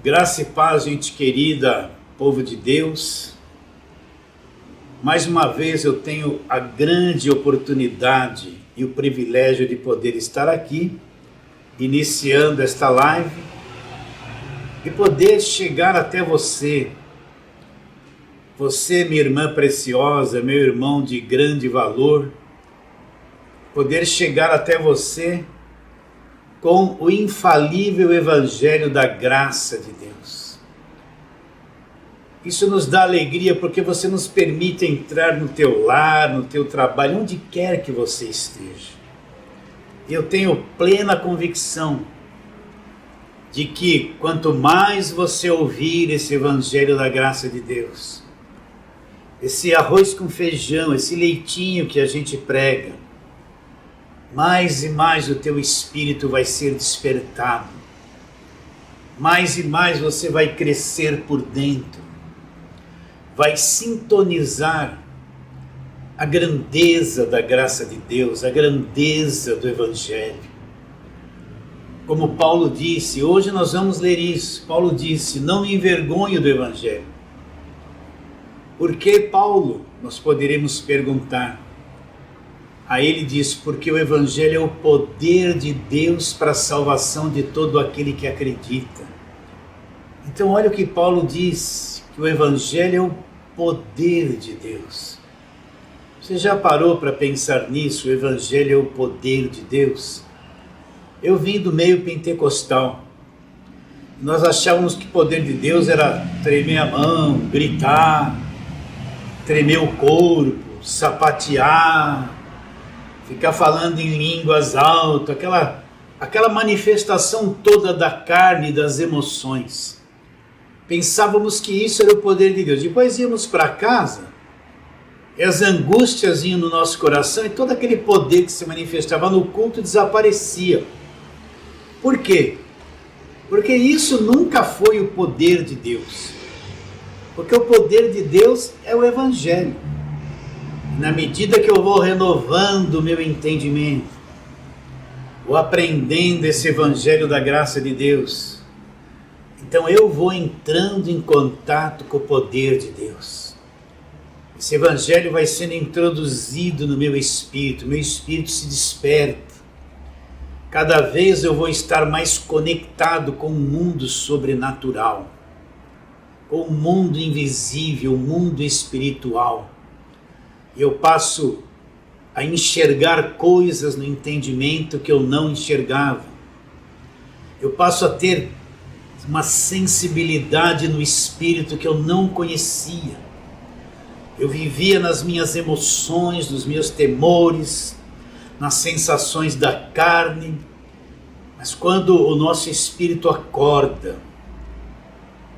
Graça e paz, gente querida, povo de Deus. Mais uma vez eu tenho a grande oportunidade e o privilégio de poder estar aqui, iniciando esta live, e poder chegar até você. Você, minha irmã preciosa, meu irmão de grande valor, poder chegar até você com o infalível Evangelho da graça de Deus. Isso nos dá alegria porque você nos permite entrar no teu lar, no teu trabalho, onde quer que você esteja. Eu tenho plena convicção de que quanto mais você ouvir esse Evangelho da graça de Deus, esse arroz com feijão, esse leitinho que a gente prega, mais e mais o teu espírito vai ser despertado, mais e mais você vai crescer por dentro, vai sintonizar a grandeza da graça de Deus, a grandeza do Evangelho. Como Paulo disse, hoje nós vamos ler isso, Paulo disse, não me envergonho do Evangelho. Por que, Paulo? Nós poderemos perguntar. Aí ele diz, porque o Evangelho é o poder de Deus para a salvação de todo aquele que acredita. Então olha o que Paulo diz, que o Evangelho é o poder de Deus. Você já parou para pensar nisso? O Evangelho é o poder de Deus? Eu vim do meio pentecostal. Nós achávamos que o poder de Deus era tremer a mão, gritar, tremer o corpo, sapatear, ficar falando em línguas altas, aquela manifestação toda da carne e das emoções. Pensávamos que isso era o poder de Deus. Depois íamos para casa, e as angústias iam no nosso coração, e todo aquele poder que se manifestava no culto desaparecia. Por quê? Porque isso nunca foi o poder de Deus. Porque o poder de Deus é o Evangelho. Na medida que eu vou renovando o meu entendimento, vou aprendendo esse Evangelho da graça de Deus, então eu vou entrando em contato com o poder de Deus. Esse Evangelho vai sendo introduzido no meu espírito se desperta. Cada vez eu vou estar mais conectado com o mundo sobrenatural, com o mundo invisível, o mundo espiritual. Eu passo a enxergar coisas no entendimento que eu não enxergava. Eu passo a ter uma sensibilidade no espírito que eu não conhecia. Eu vivia nas minhas emoções, nos meus temores, nas sensações da carne. Mas quando o nosso espírito acorda,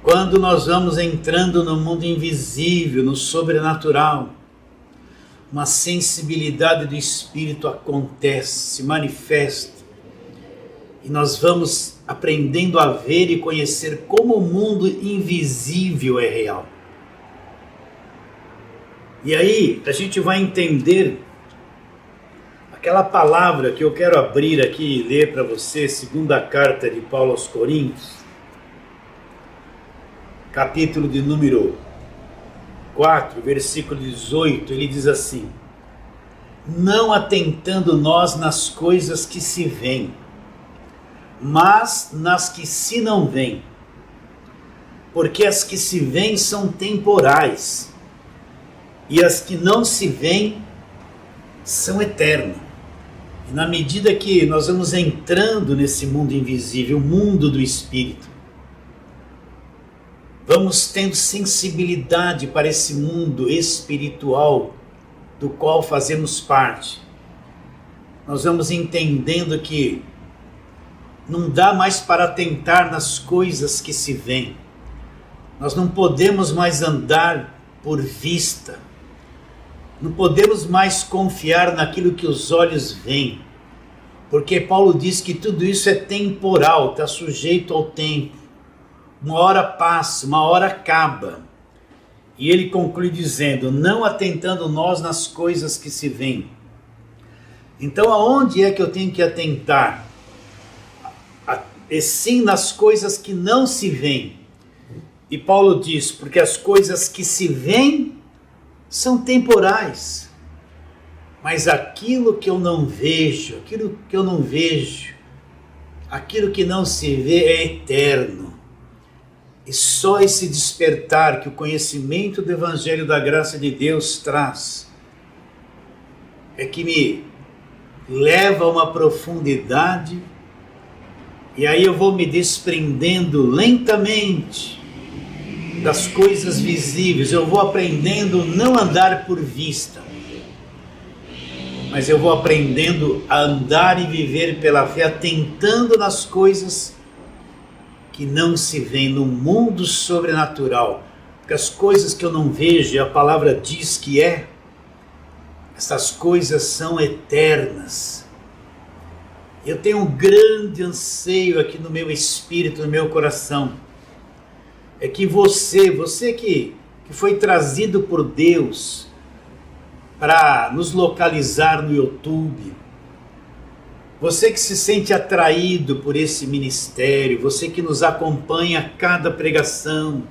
quando nós vamos entrando no mundo invisível, no sobrenatural, uma sensibilidade do Espírito acontece, se manifesta, e nós vamos aprendendo a ver e conhecer como o mundo invisível é real. E aí a gente vai entender aquela palavra que eu quero abrir aqui e ler para você, segunda carta de Paulo aos Coríntios, capítulo de número 4, versículo 18, ele diz assim: não atentando nós nas coisas que se veem, mas nas que se não veem, porque as que se veem são temporais, e as que não se veem são eternas. E na medida que nós vamos entrando nesse mundo invisível, o mundo do Espírito, vamos tendo sensibilidade para esse mundo espiritual do qual fazemos parte. Nós vamos entendendo que não dá mais para atentar nas coisas que se veem. Nós não podemos mais andar por vista. Não podemos mais confiar naquilo que os olhos veem. Porque Paulo diz que tudo isso é temporal, está sujeito ao tempo. Uma hora passa, uma hora acaba. E ele conclui dizendo, não atentando nós nas coisas que se veem. Então aonde é que eu tenho que atentar? e sim nas coisas que não se veem. E Paulo diz, porque as coisas que se veem são temporais, mas aquilo que eu não vejo, aquilo que não se vê é eterno. E só esse despertar que o conhecimento do Evangelho da Graça de Deus traz é que me leva a uma profundidade, e aí eu vou me desprendendo lentamente das coisas visíveis. Eu vou aprendendo não andar por vista, mas eu vou aprendendo a andar e viver pela fé, atentando nas coisas que não se veem no mundo sobrenatural, porque as coisas que eu não vejo, a palavra diz que essas coisas são eternas. Eu tenho um grande anseio aqui no meu espírito, no meu coração, é que você que foi trazido por Deus para nos localizar no YouTube, você que se sente atraído por esse ministério, você que nos acompanha a cada pregação,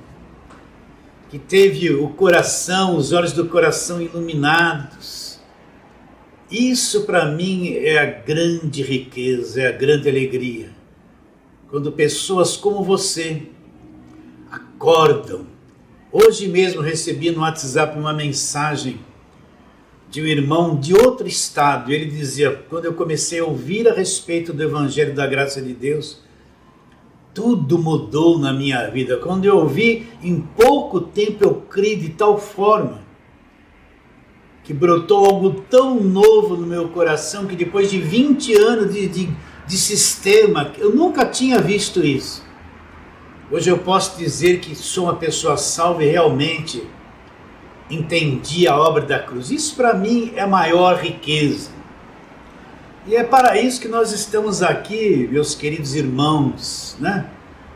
que teve o coração, os olhos do coração iluminados, isso para mim é a grande riqueza, é a grande alegria. Quando pessoas como você acordam. Hoje mesmo recebi no WhatsApp uma mensagem de um irmão de outro estado. Ele dizia, quando eu comecei a ouvir a respeito do Evangelho da Graça de Deus, tudo mudou na minha vida. Quando eu ouvi, em pouco tempo eu criei de tal forma que brotou algo tão novo no meu coração, que depois de 20 anos de sistema, eu nunca tinha visto isso. Hoje eu posso dizer que sou uma pessoa salva e realmente entendi a obra da cruz. Isso para mim é a maior riqueza. E é para isso que nós estamos aqui, meus queridos irmãos, né?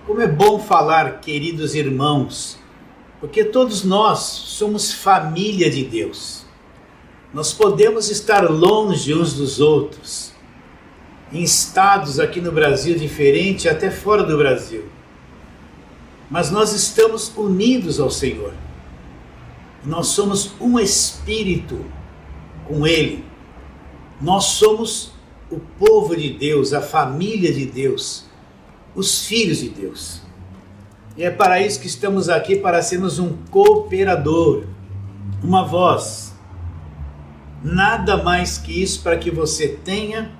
Como é bom falar queridos irmãos, porque todos nós somos família de Deus. Nós podemos estar longe uns dos outros, em estados aqui no Brasil diferentes, até fora do Brasil. Mas nós estamos unidos ao Senhor. Nós somos um espírito com Ele. Nós somos o povo de Deus, a família de Deus, os filhos de Deus. E é para isso que estamos aqui, para sermos um cooperador, uma voz. Nada mais que isso, para que você tenha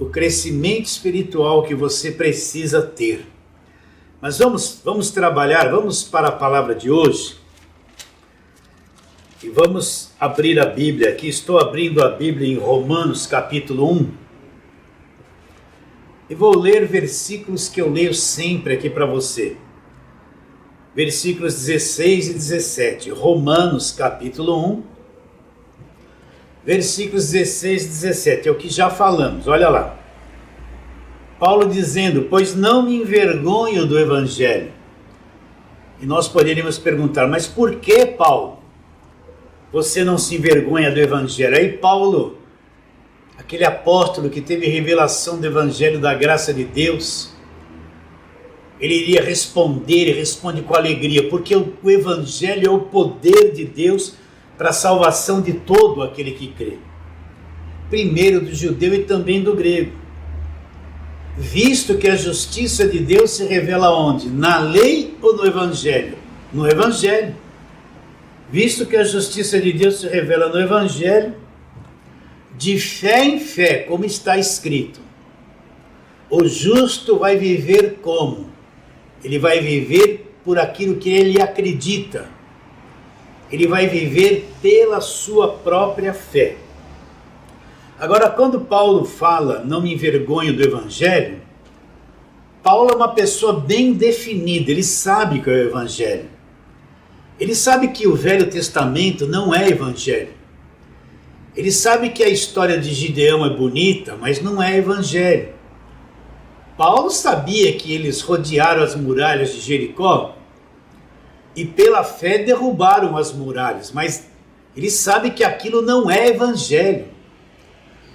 o crescimento espiritual que você precisa ter. Mas vamos trabalhar, vamos para a palavra de hoje. E vamos abrir a Bíblia aqui. Estou abrindo a Bíblia em Romanos capítulo 1. E vou ler versículos que eu leio sempre aqui para você. Versículos 16 e 17. Romanos capítulo 1. Versículos 16 e 17. É o que já falamos, olha lá. Paulo dizendo, pois não me envergonho do Evangelho. E nós poderíamos perguntar, mas por que, Paulo, você não se envergonha do Evangelho? Aí Paulo, aquele apóstolo que teve revelação do Evangelho da graça de Deus, ele iria responder, e responde com alegria, porque o Evangelho é o poder de Deus para a salvação de todo aquele que crê. Primeiro do judeu e também do grego. Visto que a justiça de Deus se revela onde? Na lei ou no Evangelho? No Evangelho. Visto que a justiça de Deus se revela no Evangelho, de fé em fé, como está escrito. O justo vai viver como? Ele vai viver por aquilo que ele acredita. Ele vai viver pela sua própria fé. Agora, quando Paulo fala, não me envergonho do Evangelho, Paulo é uma pessoa bem definida, ele sabe que é o Evangelho. Ele sabe que o Velho Testamento não é Evangelho. Ele sabe que a história de Gideão é bonita, mas não é Evangelho. Paulo sabia que eles rodearam as muralhas de Jericó e pela fé derrubaram as muralhas, mas ele sabe que aquilo não é Evangelho.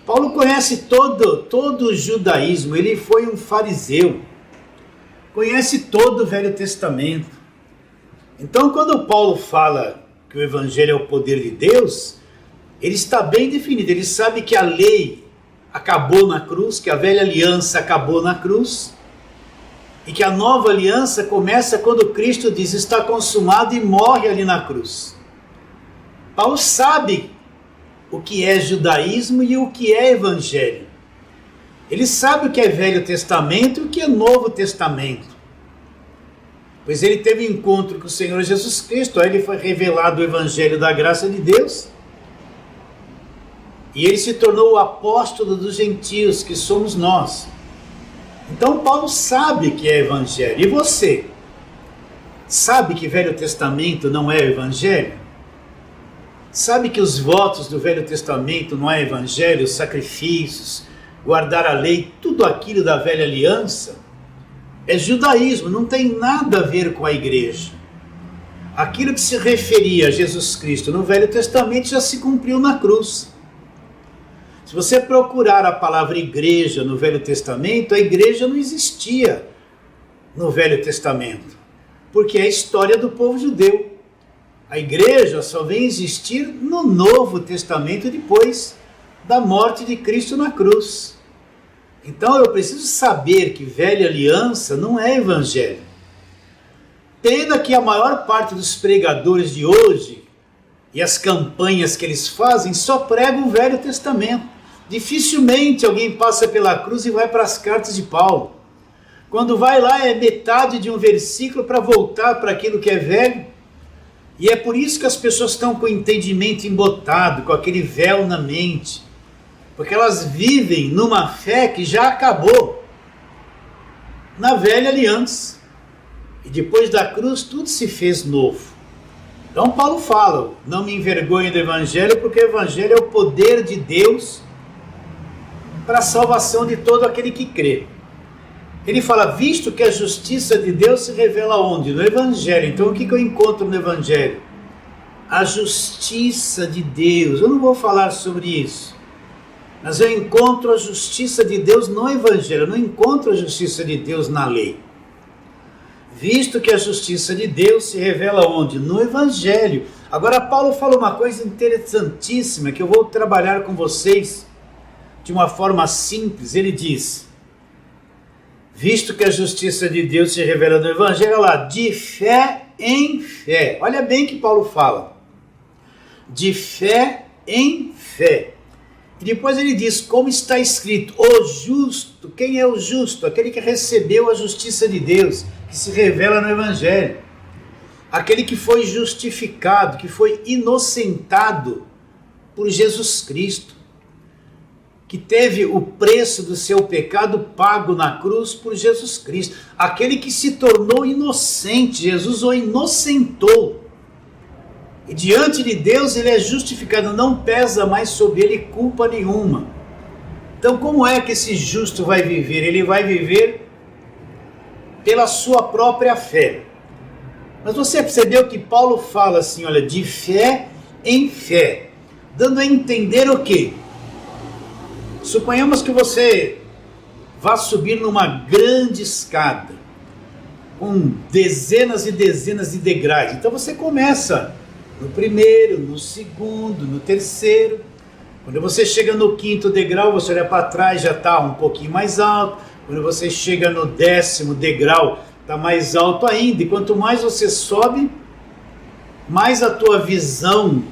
Paulo conhece todo o judaísmo, ele foi um fariseu, conhece todo o Velho Testamento. Então, quando Paulo fala que o Evangelho é o poder de Deus, ele está bem definido, ele sabe que a lei acabou na cruz, que a velha aliança acabou na cruz, e que a nova aliança começa quando Cristo diz, está consumado, e morre ali na cruz. Paulo sabe o que é judaísmo e o que é evangelho. Ele sabe o que é Velho Testamento e o que é Novo Testamento. Pois ele teve encontro com o Senhor Jesus Cristo, aí ele foi revelado o evangelho da graça de Deus, e ele se tornou o apóstolo dos gentios, que somos nós. Então Paulo sabe que é evangelho. E você? Sabe que Velho Testamento não é evangelho? Sabe que os votos do Velho Testamento não é evangelho, os sacrifícios, guardar a lei, tudo aquilo da velha aliança? É judaísmo, não tem nada a ver com a igreja. Aquilo que se referia a Jesus Cristo no Velho Testamento já se cumpriu na cruz. Se você procurar a palavra igreja no Velho Testamento, a igreja não existia no Velho Testamento, porque é a história do povo judeu. A igreja só vem existir no Novo Testamento depois da morte de Cristo na cruz. Então eu preciso saber que velha aliança não é evangelho. Pena que a maior parte dos pregadores de hoje e as campanhas que eles fazem só pregam o Velho Testamento. Dificilmente alguém passa pela cruz e vai para as cartas de Paulo. Quando vai lá é metade de um versículo para voltar para aquilo que é velho. E é por isso que as pessoas estão com o entendimento embotado, com aquele véu na mente. Porque elas vivem numa fé que já acabou na velha aliança. E depois da cruz tudo se fez novo. Então Paulo fala, não me envergonhe do Evangelho, porque o Evangelho é o poder de Deus para a salvação de todo aquele que crê. Ele fala, visto que a justiça de Deus se revela onde? No Evangelho. Então o que eu encontro no Evangelho? A justiça de Deus. Eu não vou falar sobre isso, mas eu encontro a justiça de Deus no Evangelho. Eu não encontro a justiça de Deus na lei. Visto que a justiça de Deus se revela onde? No Evangelho. Agora Paulo fala uma coisa interessantíssima que eu vou trabalhar com vocês de uma forma simples. Ele diz, visto que a justiça de Deus se revela no Evangelho, olha lá, de fé em fé. Olha bem que Paulo fala, de fé em fé. E depois ele diz, como está escrito, o justo. Quem é o justo? Aquele que recebeu a justiça de Deus, que se revela no Evangelho. Aquele que foi justificado, que foi inocentado por Jesus Cristo, que teve o preço do seu pecado pago na cruz por Jesus Cristo. Aquele que se tornou inocente, Jesus o inocentou. E diante de Deus ele é justificado, não pesa mais sobre ele culpa nenhuma. Então como é que esse justo vai viver? Ele vai viver pela sua própria fé. Mas você percebeu que Paulo fala assim, olha, de fé em fé, dando a entender o quê? Suponhamos que você vá subir numa grande escada, com dezenas e dezenas de degraus. Então você começa no primeiro, no segundo, no terceiro. Quando você chega no quinto degrau, você olha para trás, já está um pouquinho mais alto. Quando você chega no 10º degrau, está mais alto ainda. E quanto mais você sobe, mais a tua visão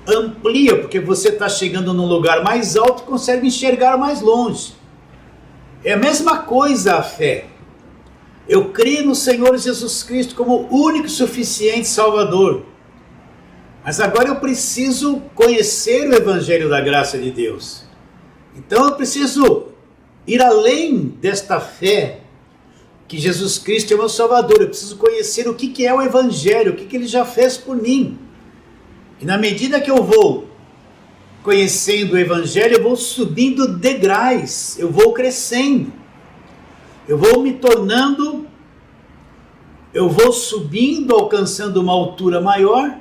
amplia, porque você está chegando num lugar mais alto e consegue enxergar mais longe. É a mesma coisa a fé. Eu creio no Senhor Jesus Cristo como o único e suficiente Salvador. Mas agora eu preciso conhecer o Evangelho da graça de Deus. Então eu preciso ir além desta fé que Jesus Cristo é o meu Salvador. Eu preciso conhecer o que é o Evangelho, o que Ele já fez por mim. E na medida que eu vou conhecendo o Evangelho, eu vou subindo degraus, eu vou crescendo, eu vou me tornando, eu vou subindo, alcançando uma altura maior,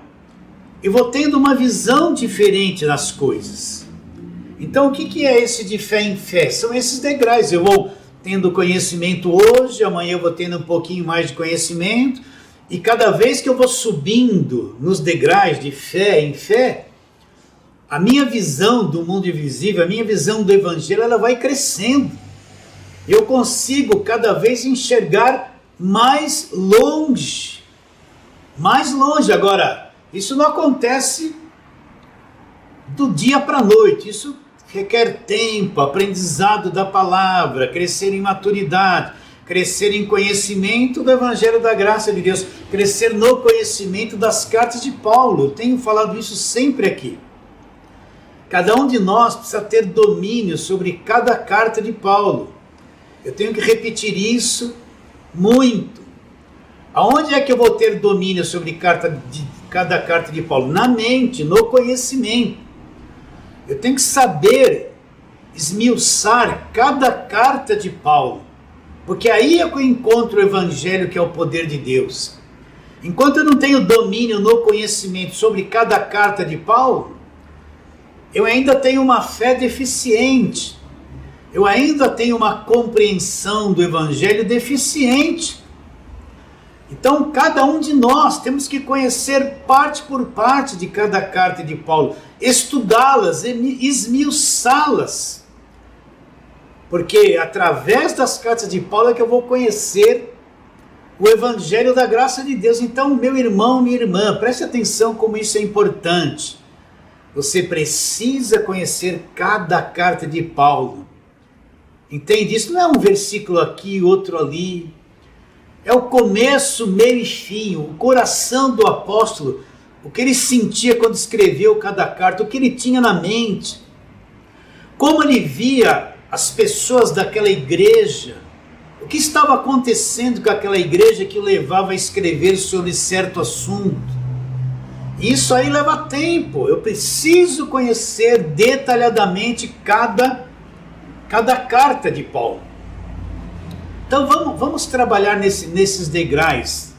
e vou tendo uma visão diferente das coisas. Então o que é esse de fé em fé? São esses degraus. Eu vou tendo conhecimento hoje, amanhã eu vou tendo um pouquinho mais de conhecimento, e cada vez que eu vou subindo nos degraus de fé em fé, a minha visão do mundo invisível, a minha visão do Evangelho, ela vai crescendo. Eu consigo cada vez enxergar mais longe. Mais longe. Agora, isso não acontece do dia para a noite. Isso requer tempo, aprendizado da palavra, crescer em maturidade, crescer em conhecimento do Evangelho da Graça de Deus, crescer no conhecimento das cartas de Paulo. Eu tenho falado isso sempre aqui. Cada um de nós precisa ter domínio sobre cada carta de Paulo. Eu tenho que repetir isso muito. Aonde é que eu vou ter domínio sobre cada carta de Paulo? Na mente, no conhecimento. Eu tenho que saber esmiuçar cada carta de Paulo. Porque aí é que eu encontro o Evangelho, que é o poder de Deus. Enquanto eu não tenho domínio no conhecimento sobre cada carta de Paulo, eu ainda tenho uma fé deficiente. Eu ainda tenho uma compreensão do Evangelho deficiente. Então, cada um de nós temos que conhecer parte por parte de cada carta de Paulo, estudá-las, esmiuçá-las. Porque através das cartas de Paulo é que eu vou conhecer o Evangelho da Graça de Deus. Então, meu irmão, minha irmã, preste atenção como isso é importante. Você precisa conhecer cada carta de Paulo. Entende? Isso não é um versículo aqui, outro ali. É o começo, meio e fim, o coração do apóstolo, o que ele sentia quando escreveu cada carta, o que ele tinha na mente, como ele via as pessoas daquela igreja, o que estava acontecendo com aquela igreja que o levava a escrever sobre certo assunto. Isso aí leva tempo. Eu preciso conhecer detalhadamente cada carta de Paulo. Então vamos trabalhar nesses degraus,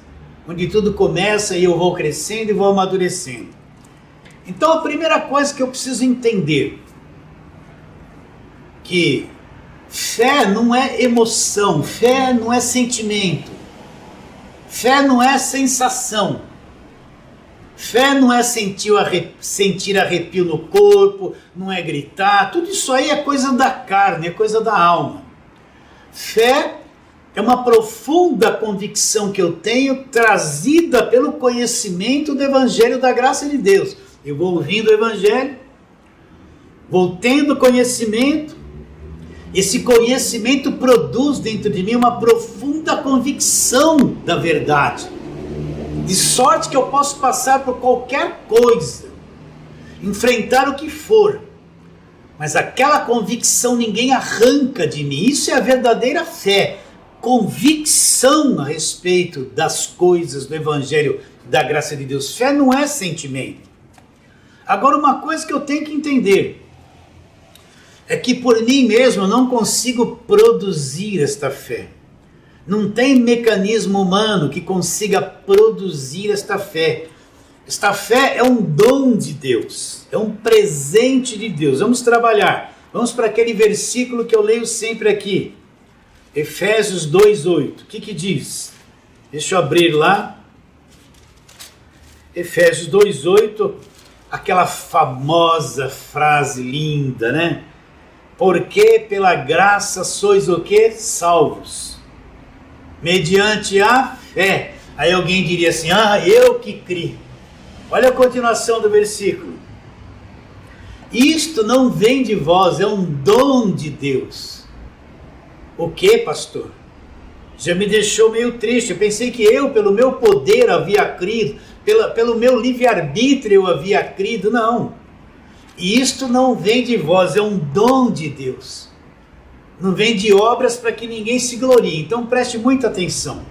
onde tudo começa e eu vou crescendo e vou amadurecendo. Então a primeira coisa que eu preciso entender, que fé não é emoção, fé não é sentimento, fé não é sensação. Fé não é sentir arrepio no corpo, não é gritar, tudo isso aí é coisa da carne, é coisa da alma. Fé é uma profunda convicção que eu tenho, trazida pelo conhecimento do Evangelho da Graça de Deus. Eu vou ouvindo o Evangelho, vou tendo conhecimento, esse conhecimento produz dentro de mim uma profunda convicção da verdade. De sorte que eu posso passar por qualquer coisa, enfrentar o que for, mas aquela convicção ninguém arranca de mim. Isso é a verdadeira fé, convicção a respeito das coisas do Evangelho da Graça de Deus. Fé não é sentimento. Agora, uma coisa que eu tenho que entender é que por mim mesmo eu não consigo produzir esta fé. Não tem mecanismo humano que consiga produzir esta fé. Esta fé é um dom de Deus, é um presente de Deus. Vamos trabalhar. Vamos para aquele versículo que eu leio sempre aqui. Efésios 2:8. O que diz? Deixa eu abrir lá. Efésios 2:8, aquela famosa frase linda, né? Porque pela graça sois o quê? Salvos. Mediante a fé. Aí alguém diria assim, eu que criei. Olha a continuação do versículo. Isto não vem de vós, é um dom de Deus. O que, pastor? Já me deixou meio triste. Eu pensei que eu, pelo meu poder, havia crido, pelo meu livre-arbítrio eu havia crido. Não. Isto não vem de vós, é um dom de Deus. Não vem de obras para que ninguém se glorie. Então preste muita atenção.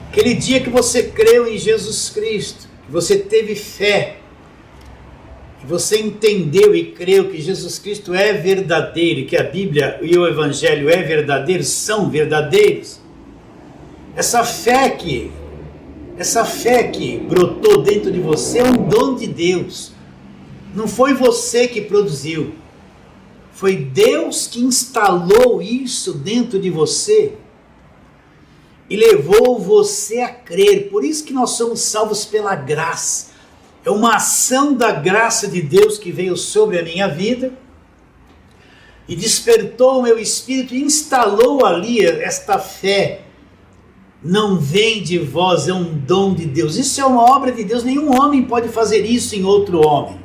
Aquele dia que você creu em Jesus Cristo, que você teve fé, que você entendeu e creu que Jesus Cristo é verdadeiro, que a Bíblia e o Evangelho é verdadeiro, são verdadeiros. Essa fé que brotou dentro de você é um dom de Deus. Não foi você que produziu. Foi Deus que instalou isso dentro de você e levou você a crer. Por isso que nós somos salvos pela graça. É uma ação da graça de Deus que veio sobre a minha vida e despertou o meu espírito e instalou ali esta fé. Não vem de vós, é um dom de Deus. Isso é uma obra de Deus. Nenhum homem pode fazer isso em outro homem.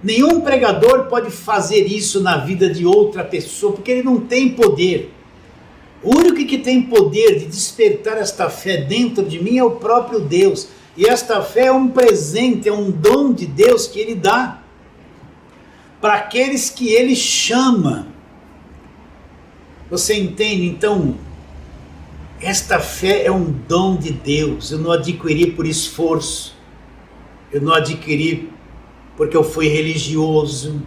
Nenhum pregador pode fazer isso na vida de outra pessoa, porque ele não tem poder. O único que tem poder de despertar esta fé dentro de mim é o próprio Deus. E esta fé é um presente, é um dom de Deus que Ele dá para aqueles que Ele chama. Você entende? Então, esta fé é um dom de Deus. Eu não adquiri por esforço. Eu não adquiri porque eu fui religioso.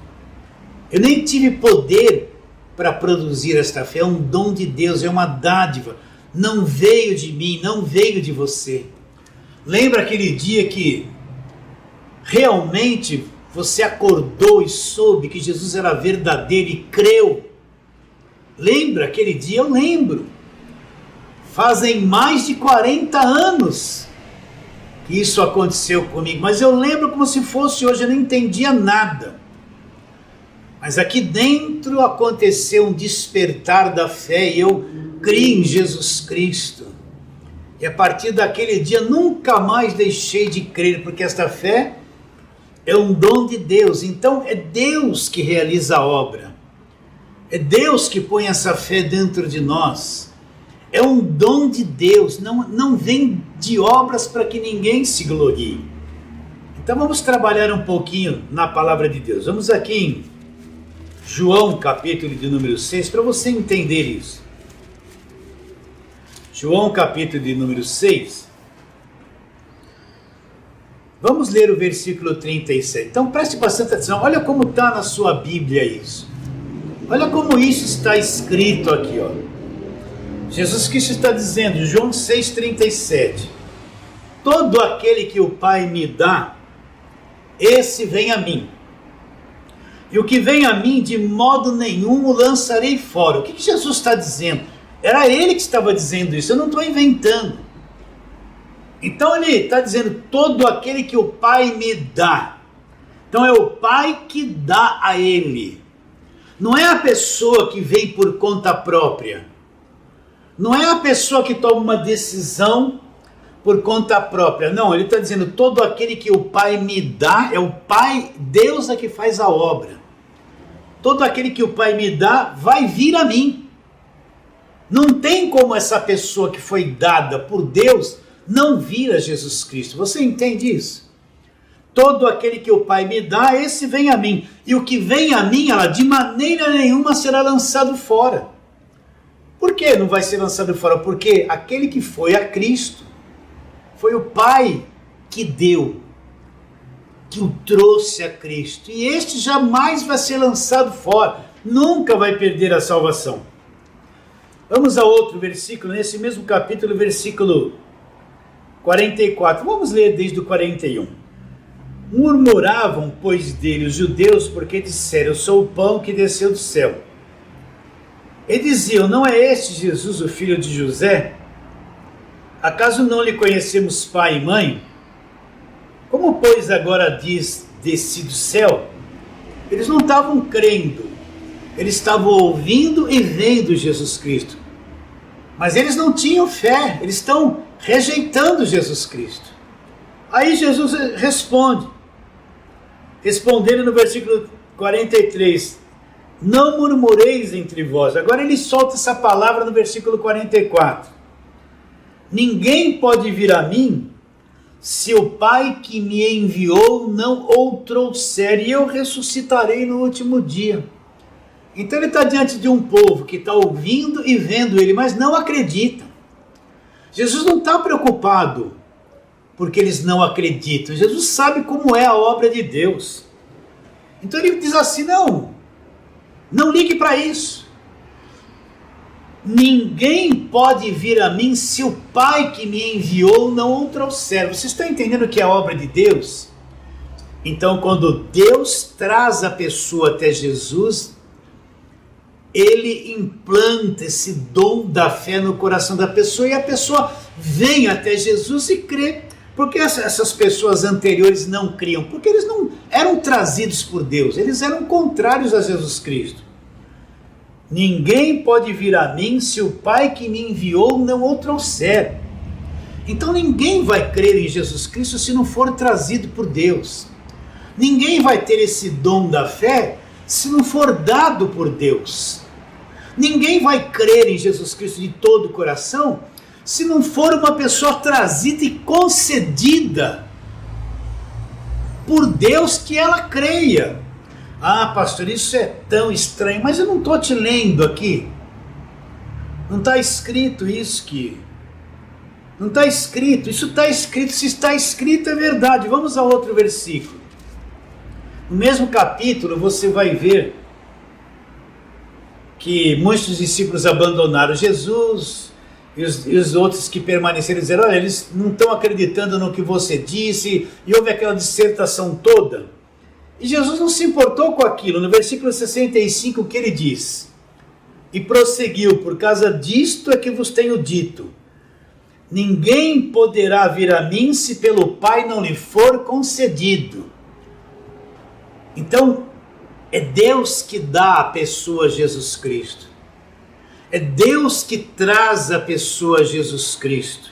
Eu nem tive poder para produzir esta fé. É um dom de Deus, é uma dádiva. Não veio de mim, não veio de você. Lembra aquele dia que realmente você acordou e soube que Jesus era verdadeiro e creu? Lembra aquele dia? Eu lembro. Fazem mais de 40 anos que isso aconteceu comigo, mas eu lembro como se fosse hoje, eu não entendia nada. Mas aqui dentro aconteceu um despertar da fé e eu criei em Jesus Cristo. E a partir daquele dia nunca mais deixei de crer, porque esta fé é um dom de Deus. Então é Deus que realiza a obra. É Deus que põe essa fé dentro de nós. É um dom de Deus, não vem de obras para que ninguém se glorie. Então vamos trabalhar um pouquinho na palavra de Deus. Vamos aqui em João, capítulo de número 6, para você entender isso. João, capítulo de número 6. Vamos ler o versículo 37. Então preste bastante atenção. Olha como está na sua Bíblia isso. Olha como isso está escrito aqui, ó. Jesus Cristo está dizendo, João 6,37. Todo aquele que o Pai me dá, esse vem a mim. E o que vem a mim, de modo nenhum o lançarei fora. O que Jesus está dizendo? Era Ele que estava dizendo isso, eu não estou inventando. Então Ele está dizendo, todo aquele que o Pai me dá. Então é o Pai que dá a Ele. Não é a pessoa que vem por conta própria. Não é a pessoa que toma uma decisão por conta própria. Não, Ele está dizendo, todo aquele que o Pai me dá, é o Pai, Deus é que faz a obra. Todo aquele que o Pai me dá, vai vir a mim. Não tem como essa pessoa que foi dada por Deus não vir a Jesus Cristo. Você entende isso? Todo aquele que o Pai me dá, esse vem a mim. E o que vem a mim, ela de maneira nenhuma será lançado fora. Por que não vai ser lançado fora? Porque aquele que foi a Cristo, foi o Pai que deu, que o trouxe a Cristo. E este jamais vai ser lançado fora. Nunca vai perder a salvação. Vamos a outro versículo, nesse mesmo capítulo, versículo 44. Vamos ler desde o 41. Murmuravam, pois, dele os judeus, porque disseram, eu sou o pão que desceu do céu. E diziam, não é este Jesus, o filho de José? Acaso não lhe conhecemos pai e mãe? Como, pois, agora diz, desci do céu? Eles não estavam crendo, eles estavam ouvindo e vendo Jesus Cristo. Mas eles não tinham fé, eles estão rejeitando Jesus Cristo. Aí Jesus responde, respondendo no versículo 43, não murmureis entre vós. Agora ele solta essa palavra no versículo 44. Ninguém pode vir a mim, se o Pai que me enviou não o trouxer, e eu ressuscitarei no último dia. Então ele está diante de um povo que está ouvindo e vendo ele, mas não acredita. Jesus não está preocupado porque eles não acreditam. Jesus sabe como é a obra de Deus. Então ele diz assim, não ligue para isso. Ninguém pode vir a mim se o Pai que me enviou não o trouxer. Vocês estão entendendo que é a obra de Deus? Então quando Deus traz a pessoa até Jesus, ele implanta esse dom da fé no coração da pessoa, e a pessoa vem até Jesus e crê. Por que essas pessoas anteriores não criam? Porque eles não eram trazidos por Deus, eles eram contrários a Jesus Cristo. Ninguém pode vir a mim se o Pai que me enviou não o trouxer. Então ninguém vai crer em Jesus Cristo se não for trazido por Deus. Ninguém vai ter esse dom da fé se não for dado por Deus. Ninguém vai crer em Jesus Cristo de todo o coração se não for uma pessoa trazida e concedida por Deus que ela creia. Ah, pastor, isso é tão estranho, mas eu não estou te lendo aqui. Não está escrito isso aqui. Não está escrito, isso está escrito. Se está escrito é verdade. Vamos a outro versículo. No mesmo capítulo você vai ver que muitos discípulos abandonaram Jesus, e os outros que permaneceram disseram, olha, eles não estão acreditando no que você disse, e houve aquela dissertação toda. E Jesus não se importou com aquilo. No versículo 65, o que ele diz? E prosseguiu, por causa disto é que vos tenho dito, ninguém poderá vir a mim se pelo Pai não lhe for concedido. Então, é Deus que dá à pessoa Jesus Cristo. É Deus que traz a pessoa Jesus Cristo.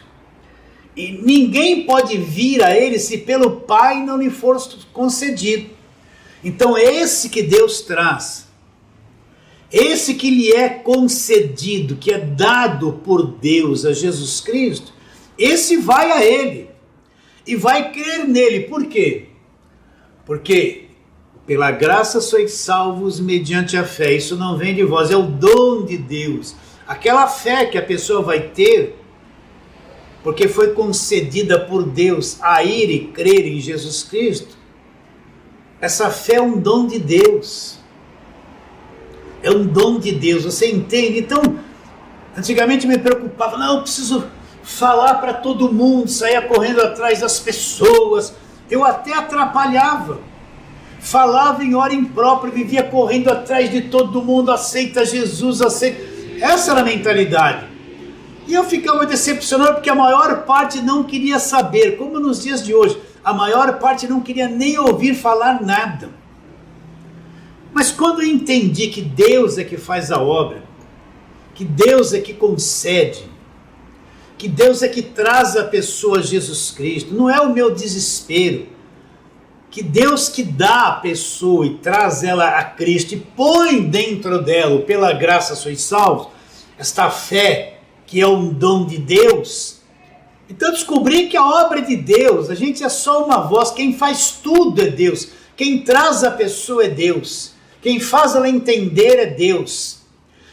E ninguém pode vir a Ele se pelo Pai não lhe for concedido. Então é esse que Deus traz. Esse que lhe é concedido, que é dado por Deus a Jesus Cristo, esse vai a Ele. E vai crer nele. Por quê? Porque pela graça sois salvos mediante a fé. Isso não vem de vós, é o dom de Deus. Aquela fé que a pessoa vai ter, porque foi concedida por Deus a ir e crer em Jesus Cristo, essa fé é um dom de Deus. É um dom de Deus, você entende? Então, antigamente me preocupava, não, eu preciso falar para todo mundo, saía correndo atrás das pessoas. Eu até atrapalhava. Falava em hora imprópria, vivia correndo atrás de todo mundo, aceita Jesus, aceita. Essa era a mentalidade. E eu ficava decepcionado porque a maior parte não queria saber, como nos dias de hoje, a maior parte não queria nem ouvir falar nada. Mas quando eu entendi que Deus é que faz a obra, que Deus é que concede, que Deus é que traz a pessoa a Jesus Cristo, não é o meu desespero, que Deus que dá a pessoa e traz ela a Cristo e põe dentro dela, pela graça sois salvos, esta fé que é um dom de Deus. Então eu descobri que a obra é de Deus, a gente é só uma voz, quem faz tudo é Deus, quem traz a pessoa é Deus, quem faz ela entender é Deus,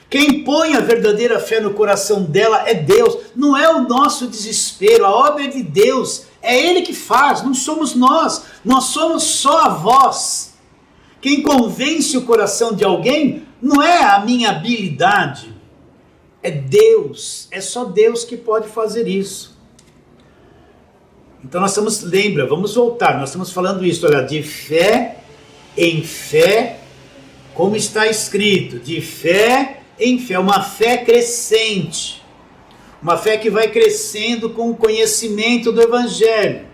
quem põe a verdadeira fé no coração dela é Deus, não é o nosso desespero, a obra é de Deus, é Ele que faz, não somos nós somos só a voz. Quem convence o coração de alguém não é a minha habilidade, é Deus, é só Deus que pode fazer isso. Então nós estamos, lembra, vamos voltar, nós estamos falando isso, olha, de fé em fé, como está escrito, de fé em fé, uma fé crescente, uma fé que vai crescendo com o conhecimento do Evangelho,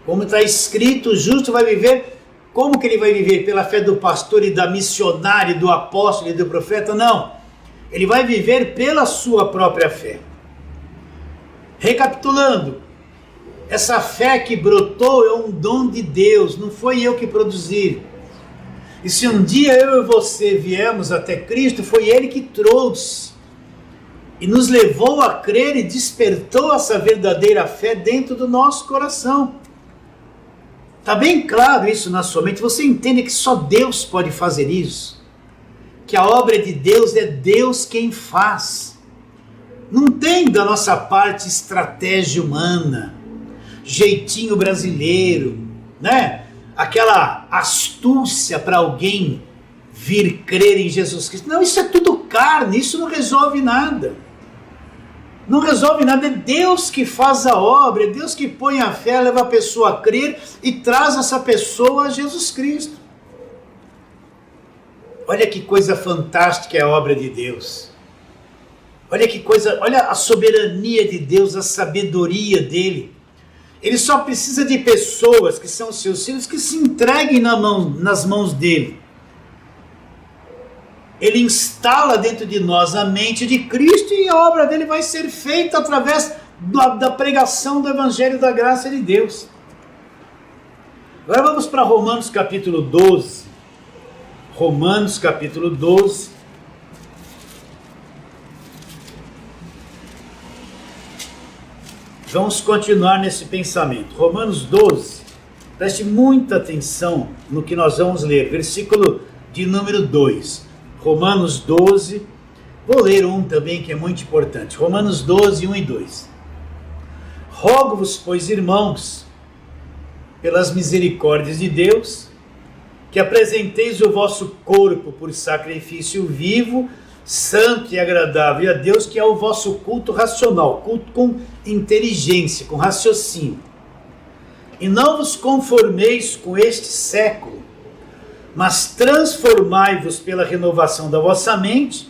como está escrito, o justo vai viver, como que ele vai viver? Pela fé do pastor e da missionária, do apóstolo e do profeta? Não, ele vai viver pela sua própria fé. Recapitulando, essa fé que brotou é um dom de Deus, não foi eu que produzi. E se um dia eu e você viemos até Cristo, foi Ele que trouxe e nos levou a crer e despertou essa verdadeira fé dentro do nosso coração. Está bem claro isso na sua mente? Você entende que só Deus pode fazer isso? Que a obra de Deus é Deus quem faz. Não tem da nossa parte estratégia humana, jeitinho brasileiro, né? Aquela astúcia para alguém vir crer em Jesus Cristo. Não, isso é tudo carne, isso não resolve nada. Não resolve nada, é Deus que faz a obra, é Deus que põe a fé, leva a pessoa a crer e traz essa pessoa a Jesus Cristo. Olha que coisa fantástica é a obra de Deus. Olha que coisa, olha a soberania de Deus, a sabedoria dele. Ele só precisa de pessoas que são seus filhos, que se entreguem nas mãos dele. Ele instala dentro de nós a mente de Cristo e a obra dele vai ser feita através da pregação do Evangelho da graça de Deus. Agora vamos para Romanos capítulo 12. Romanos capítulo 12. Vamos continuar nesse pensamento. Romanos 12. Preste muita atenção no que nós vamos ler. Versículo de número 2. Romanos 12. Vou ler um também que é muito importante. Romanos 12, 1 e 2. Rogo-vos, pois, irmãos, pelas misericórdias de Deus, que apresenteis o vosso corpo por sacrifício vivo, santo e agradável a Deus, que é o vosso culto racional, culto com inteligência, com raciocínio. E não vos conformeis com este século, mas transformai-vos pela renovação da vossa mente,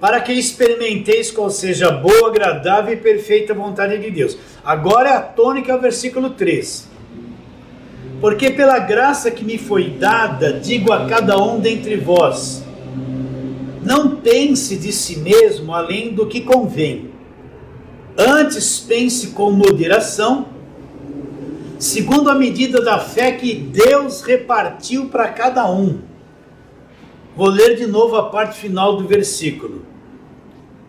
para que experimenteis qual seja a boa, agradável e perfeita vontade de Deus. Agora é a tônica, é o versículo 3. Porque pela graça que me foi dada, digo a cada um dentre vós, não pense de si mesmo além do que convém. Antes pense com moderação, segundo a medida da fé que Deus repartiu para cada um. Vou ler de novo a parte final do versículo.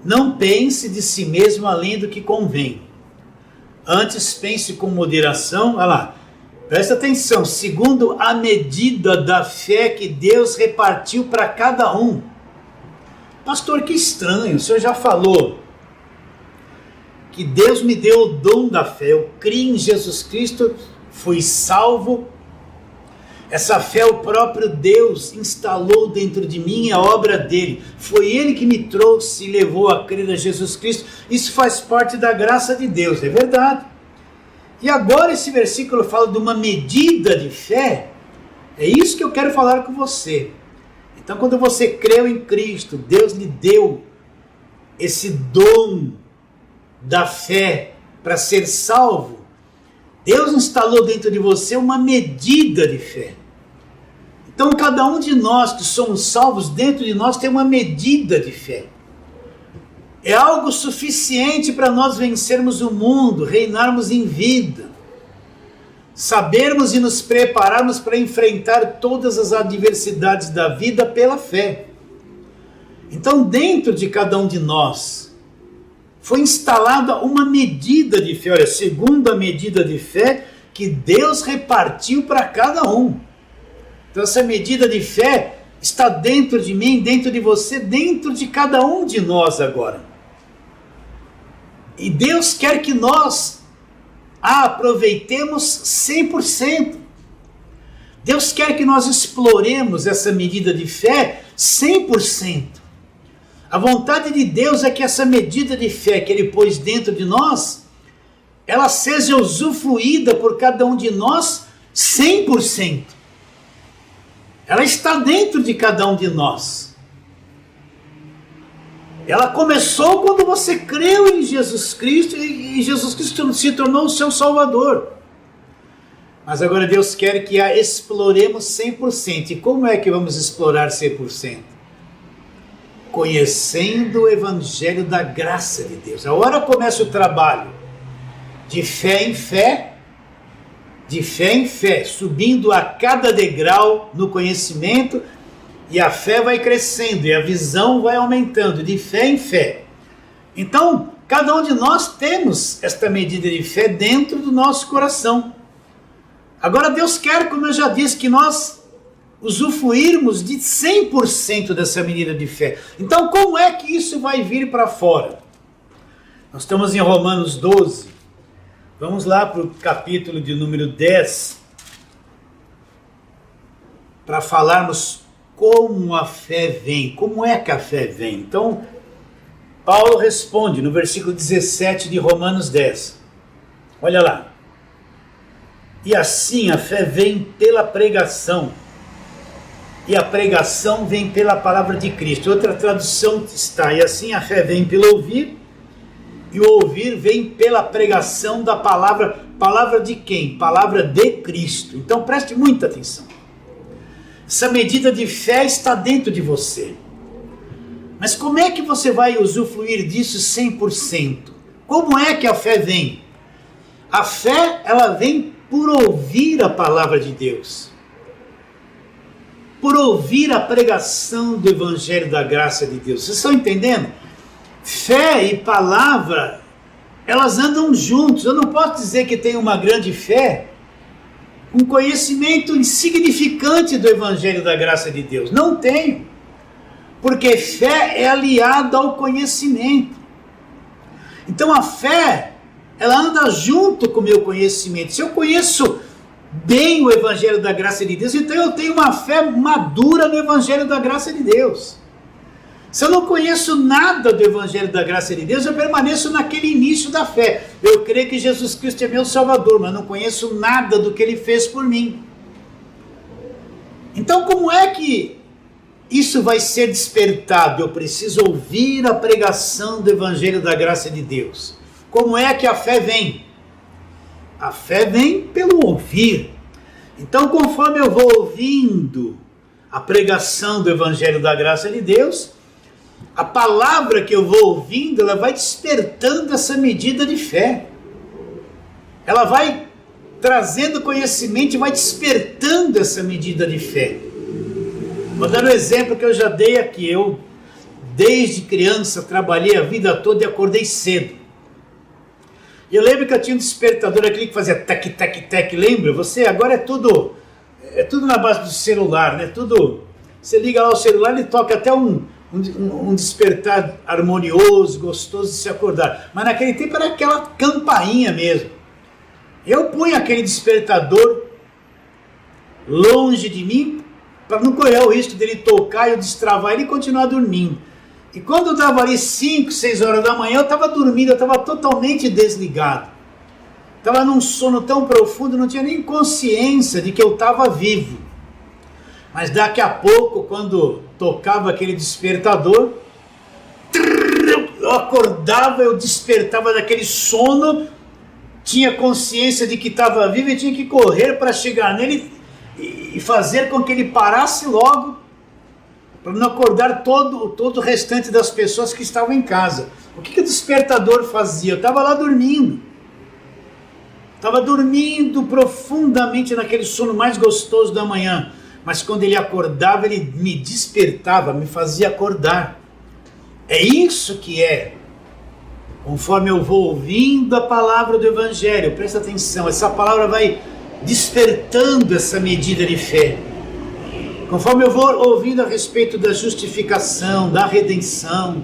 Não pense de si mesmo além do que convém. Antes pense com moderação. Olha lá, presta atenção. Segundo a medida da fé que Deus repartiu para cada um. Pastor, que estranho, o senhor já falou que Deus me deu o dom da fé. Eu criei em Jesus Cristo, fui salvo. Essa fé o próprio Deus instalou dentro de mim, a obra dele. Foi ele que me trouxe e levou a crer a Jesus Cristo. Isso faz parte da graça de Deus, é verdade. E agora esse versículo fala de uma medida de fé. É isso que eu quero falar com você. Então, quando você creu em Cristo, Deus lhe deu esse dom da fé para ser salvo. Deus instalou dentro de você uma medida de fé. Então, cada um de nós que somos salvos, dentro de nós tem uma medida de fé. É algo suficiente para nós vencermos o mundo, reinarmos em vida. Sabermos e nos prepararmos para enfrentar todas as adversidades da vida pela fé. Então, dentro de cada um de nós, foi instalada uma medida de fé. Olha, segundo a medida de fé que Deus repartiu para cada um. Então, essa medida de fé está dentro de mim, dentro de você, dentro de cada um de nós agora. E Deus quer que nós a aproveitemos 100%. Deus quer que nós exploremos essa medida de fé 100%. A vontade de Deus é que essa medida de fé que Ele pôs dentro de nós, ela seja usufruída por cada um de nós 100%. Ela está dentro de cada um de nós. Ela começou quando você creu em Jesus Cristo e Jesus Cristo se tornou o seu Salvador. Mas agora Deus quer que a exploremos 100%. E como é que vamos explorar 100%? Conhecendo o Evangelho da graça de Deus. Agora começa o trabalho de fé em fé, subindo a cada degrau no conhecimento. E a fé vai crescendo, e a visão vai aumentando, de fé em fé. Então, cada um de nós temos esta medida de fé dentro do nosso coração. Agora, Deus quer, como eu já disse, que nós usufruirmos de 100% dessa medida de fé. Então, como é que isso vai vir para fora? Nós estamos em Romanos 12. Vamos lá para o capítulo de número 10, para falarmos como a fé vem, como é que a fé vem. Então, Paulo responde no versículo 17 de Romanos 10. Olha lá. E assim a fé vem pela pregação, e a pregação vem pela palavra de Cristo. Outra tradução está: e assim a fé vem pelo ouvir, e o ouvir vem pela pregação da palavra. Palavra de quem? Palavra de Cristo. Então preste muita atenção. Essa medida de fé está dentro de você. Mas como é que você vai usufruir disso 100%? Como é que a fé vem? A fé, ela vem por ouvir a palavra de Deus. Por ouvir a pregação do Evangelho da graça de Deus. Vocês estão entendendo? Fé e palavra, elas andam juntos. Eu não posso dizer que tenho uma grande fé, um conhecimento insignificante do Evangelho da graça de Deus. Não tenho. Porque fé é aliada ao conhecimento. Então a fé, ela anda junto com o meu conhecimento. Se eu conheço bem o Evangelho da graça de Deus, então eu tenho uma fé madura no Evangelho da graça de Deus. Se eu não conheço nada do Evangelho da graça de Deus, eu permaneço naquele início da fé. Eu creio que Jesus Cristo é meu Salvador, mas não conheço nada do que Ele fez por mim. Então como é que isso vai ser despertado? Eu preciso ouvir a pregação do Evangelho da graça de Deus. Como é que a fé vem? A fé vem pelo ouvir. Então, conforme eu vou ouvindo a pregação do Evangelho da graça de Deus, a palavra que eu vou ouvindo, ela vai despertando essa medida de fé. Ela vai trazendo conhecimento e vai despertando essa medida de fé. Vou dar um exemplo que eu já dei aqui. Eu, desde criança, trabalhei a vida toda e acordei cedo. E eu lembro que eu tinha um despertador, aquele que fazia tec, tec, tec, lembra? Você, agora é tudo na base do celular, né? Tudo, você liga lá o celular, ele toca até um despertar harmonioso, gostoso de se acordar. Mas naquele tempo era aquela campainha mesmo. Eu punha aquele despertador longe de mim, para não correr o risco dele tocar e eu destravar ele e continuar dormindo. E quando eu dava ali 5, 6 horas da manhã, eu estava dormindo, eu estava totalmente desligado. Estava num sono tão profundo, não tinha nem consciência de que eu estava vivo. Mas daqui a pouco, quando tocava aquele despertador, eu acordava, eu despertava daquele sono, tinha consciência de que estava vivo e tinha que correr para chegar nele e fazer com que ele parasse logo, para não acordar todo o restante das pessoas que estavam em casa. O que o despertador fazia? Eu estava lá dormindo. Estava dormindo profundamente naquele sono mais gostoso da manhã. Mas quando ele acordava, ele me despertava, me fazia acordar. É isso que é. Conforme eu vou ouvindo a palavra do Evangelho, presta atenção, essa palavra vai despertando essa medida de fé. Conforme eu vou ouvindo a respeito da justificação, da redenção,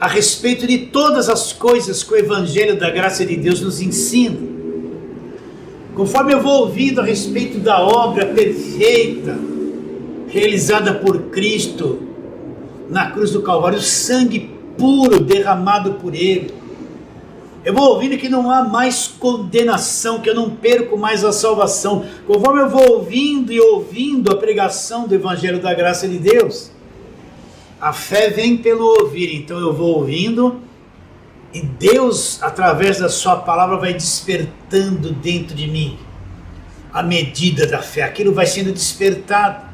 a respeito de todas as coisas que o Evangelho da graça de Deus nos ensina, conforme eu vou ouvindo a respeito da obra perfeita, realizada por Cristo na cruz do Calvário, o sangue puro derramado por Ele, eu vou ouvindo que não há mais condenação, que eu não perco mais a salvação. Conforme eu vou ouvindo e ouvindo a pregação do Evangelho da graça de Deus, a fé vem pelo ouvir. Então eu vou ouvindo e Deus, através da sua palavra, vai despertando dentro de mim a medida da fé. Aquilo vai sendo despertado.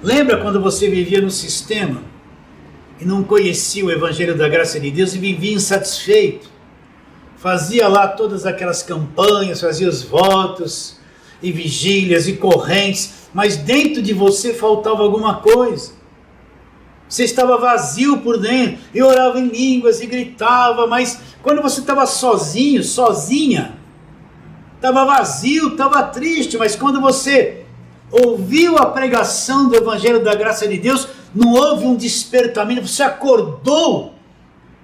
Lembra quando você vivia no sistema e não conhecia o Evangelho da graça de Deus e vivia insatisfeito? Fazia lá todas aquelas campanhas, fazia os votos, e vigílias, e correntes, mas dentro de você faltava alguma coisa. Você estava vazio por dentro, e orava em línguas, e gritava, mas quando você estava sozinho, sozinha, estava vazio, estava triste, mas quando você ouviu a pregação do Evangelho da graça de Deus, não houve um despertamento, você acordou,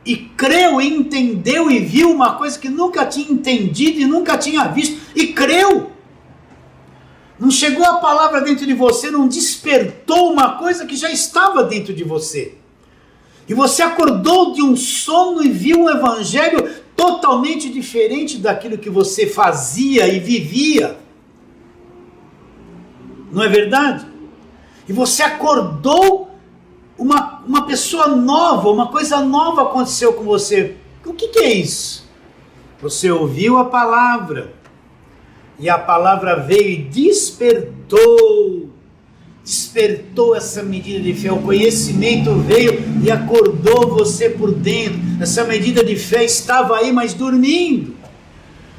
e creu, e entendeu, e viu uma coisa que nunca tinha entendido, e nunca tinha visto, e creu. Não chegou a palavra dentro de você, não despertou uma coisa que já estava dentro de você. E você acordou de um sono e viu um evangelho totalmente diferente daquilo que você fazia e vivia. Não é verdade? E você acordou, uma pessoa nova, uma coisa nova aconteceu com você. O que é isso? Você ouviu a palavra, e a palavra veio e despertou essa medida de fé. O conhecimento veio e acordou você por dentro. Essa medida de fé estava aí, mas dormindo.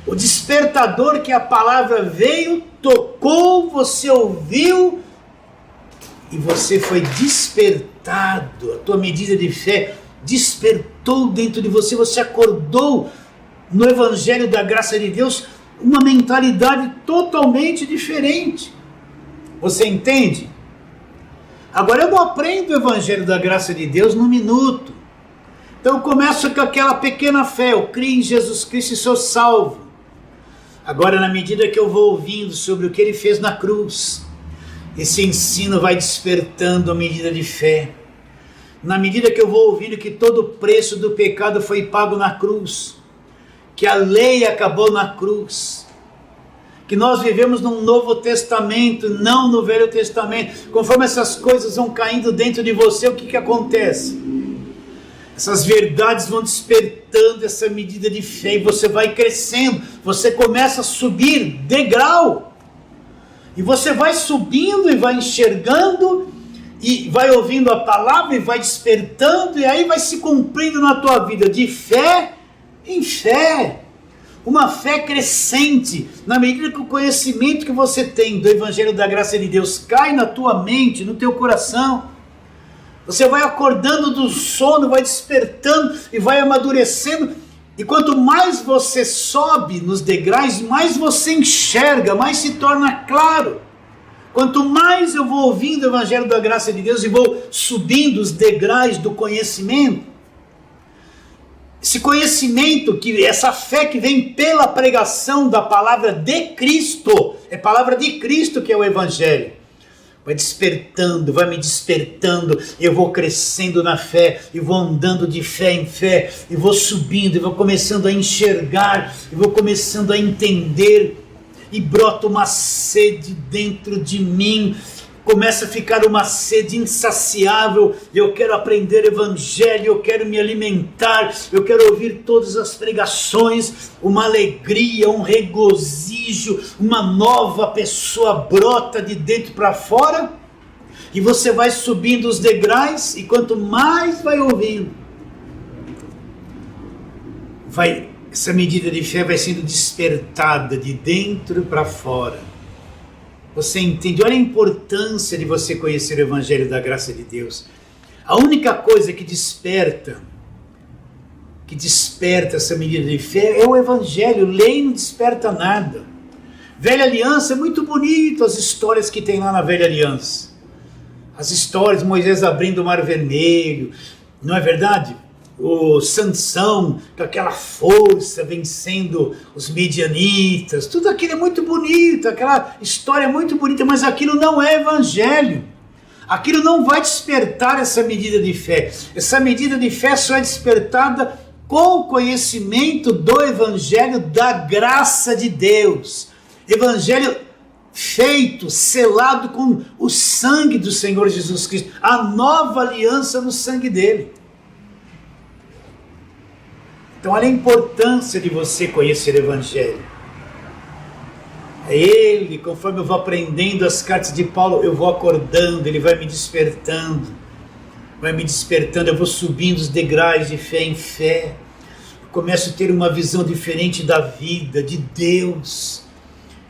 O despertador que a palavra veio, tocou, você ouviu e você foi despertado. A tua medida de fé despertou dentro de você. Você acordou no Evangelho da Graça de Deus uma mentalidade totalmente diferente. Você entende? Agora eu não aprendo o Evangelho da Graça de Deus num minuto. Então eu começo com aquela pequena fé. Eu creio em Jesus Cristo e sou salvo. Agora, na medida que eu vou ouvindo sobre o que ele fez na cruz, esse ensino vai despertando a medida de fé. Na medida que eu vou ouvindo que todo o preço do pecado foi pago na cruz, que a lei acabou na cruz, que nós vivemos num Novo Testamento, não no Velho Testamento. Conforme essas coisas vão caindo dentro de você, o que acontece? Essas verdades vão despertando essa medida de fé, e você vai crescendo, você começa a subir degrau, e você vai subindo e vai enxergando, e vai ouvindo a palavra, e vai despertando, e aí vai se cumprindo na tua vida, de fé em fé, uma fé crescente, na medida que o conhecimento que você tem do Evangelho da Graça de Deus cai na tua mente, no teu coração. Você vai acordando do sono, vai despertando e vai amadurecendo. E quanto mais você sobe nos degraus, mais você enxerga, mais se torna claro. Quanto mais eu vou ouvindo o Evangelho da Graça de Deus e vou subindo os degraus do conhecimento, esse conhecimento, essa fé que vem pela pregação da palavra de Cristo, é palavra de Cristo que é o Evangelho. Vai despertando, vai me despertando, eu vou crescendo na fé, e vou andando de fé em fé, e vou subindo, e vou começando a enxergar, e vou começando a entender, e brota uma sede dentro de mim, começa a ficar uma sede insaciável. Eu quero aprender Evangelho, eu quero me alimentar, eu quero ouvir todas as pregações, uma alegria, um regozijo, uma nova pessoa brota de dentro para fora, e você vai subindo os degraus, e quanto mais vai ouvindo, essa medida de fé vai sendo despertada de dentro para fora. Você entende? Olha a importância de você conhecer o Evangelho da Graça de Deus. A única coisa que desperta essa medida de fé é o Evangelho. Lei não desperta nada. Velha Aliança é muito bonito, as histórias que tem lá na Velha Aliança. As histórias de Moisés abrindo o Mar Vermelho, não é verdade? O Sansão com aquela força vencendo os midianitas, tudo aquilo é muito bonito, aquela história é muito bonita, mas aquilo não é Evangelho. Aquilo não vai despertar essa medida de fé. Essa medida de fé só é despertada com o conhecimento do Evangelho da graça de Deus. Evangelho feito, selado com o sangue do Senhor Jesus Cristo, a nova aliança no sangue dele. Então olha a importância de você conhecer o Evangelho. É ele, conforme eu vou aprendendo as cartas de Paulo, eu vou acordando, ele vai me despertando, eu vou subindo os degraus de fé em fé, eu começo a ter uma visão diferente da vida, de Deus,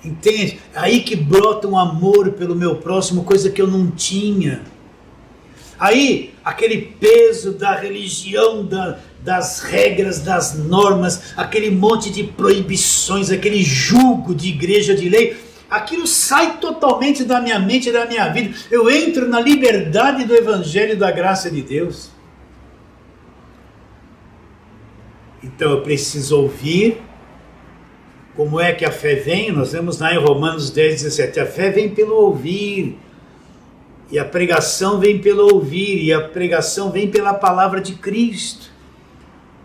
entende? Aí que brota um amor pelo meu próximo, coisa que eu não tinha. Aí, aquele peso da religião, das regras, das normas, aquele monte de proibições, aquele jugo de igreja de lei, aquilo sai totalmente da minha mente e da minha vida. Eu entro na liberdade do Evangelho da Graça de Deus. Então eu preciso ouvir. Como é que a fé vem? Nós vemos lá em Romanos 10, 17. A fé vem pelo ouvir. E a pregação vem pelo ouvir. E a pregação vem pela palavra de Cristo.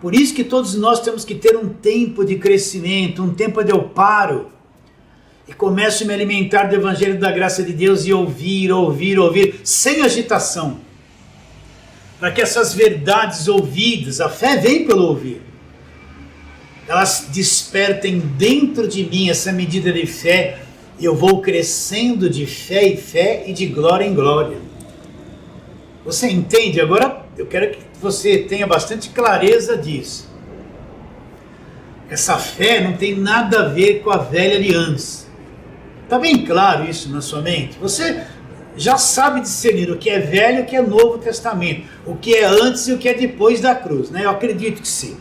Por isso que todos nós temos que ter um tempo de crescimento, um tempo de eu paro. e começo a me alimentar do Evangelho da graça de Deus e ouvir, sem agitação. Para que essas verdades ouvidas, a fé vem pelo ouvir, elas despertem dentro de mim essa medida de fé, e eu vou crescendo de fé em fé e de glória em glória. Você entende? Agora eu quero que você tenha bastante clareza disso. Essa fé não tem nada a ver com a velha aliança. Está bem claro isso na sua mente? Você já sabe discernir o que é velho e o que é Novo Testamento, o que é antes e o que é depois da cruz, né? Eu acredito que sim.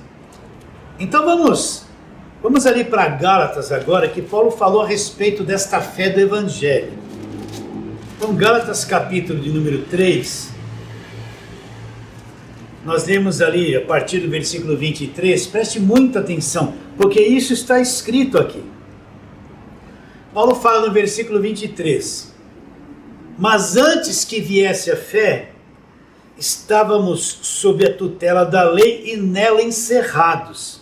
Então vamos ali para Gálatas agora, que Paulo falou a respeito desta fé do Evangelho. Então Gálatas capítulo de número 3, nós lemos ali a partir do versículo 23, preste muita atenção, porque isso está escrito aqui. Paulo fala no versículo 23, mas antes que viesse a fé, estávamos sob a tutela da lei e nela encerrados,